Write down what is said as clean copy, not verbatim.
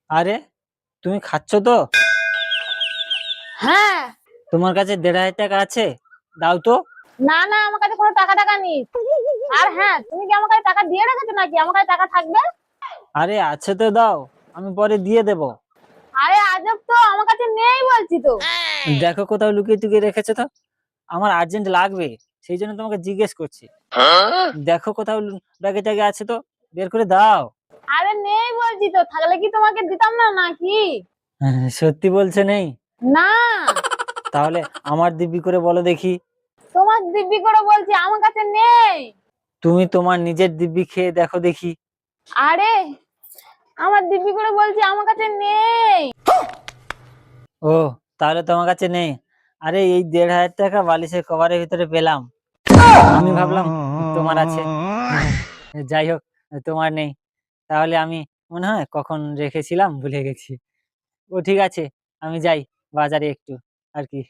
আরে তুমি খাচ্ছ তো? হ্যাঁ। তোমার কাছে 1,500 টাকা আছে? দাও তো। না না, আমার কাছে কোনো টাকা নেই। আর হ্যাঁ, তুমি কি আমার কাছে টাকা দিয়ে রেখেছো নাকি আমার কাছে টাকা থাকবে? আরে আছে তো, দাও, আমি পরে দিয়ে দেব। আরে আজব তো, আমার কাছে নেই বলছি তো। দেখো কোথাও লুকিয়ে টুকিয়ে রেখেছো তো, আমার আর্জেন্ট লাগবে, সেই জন্য তোমাকে জিজ্ঞেস করছি। দেখো কোথাও ব্যাগে ট্যাগে আছে তো, বের করে দাও। আরে নেই বলছি তো, থাকলে কি তোমাকে দিতাম না নাকি? সত্যি বলছো নেই? না। তাহলে আমার দিব্যি করে বলো দেখি। তোমার দিব্যি করে বলছি আমার কাছে নেই। তুমি তোমার নিজের দিব্যি খেয়ে দেখো দেখি। আরে আমার দিব্যি করে বলছি আমার কাছে নেই। ও, তাহলে তোমার কাছে নেই? আরে এই 1,500 টাকা বালিশের কভারের ভিতরে পেলাম, আমি ভাবলাম তোমার আছে। যাই হোক, তোমার নেই, তাহলে আমি মনে হয় কখন রেখেছিলাম ভুলে গেছি। ও ঠিক আছে, আমি যাই বাজারে একটু আর কি।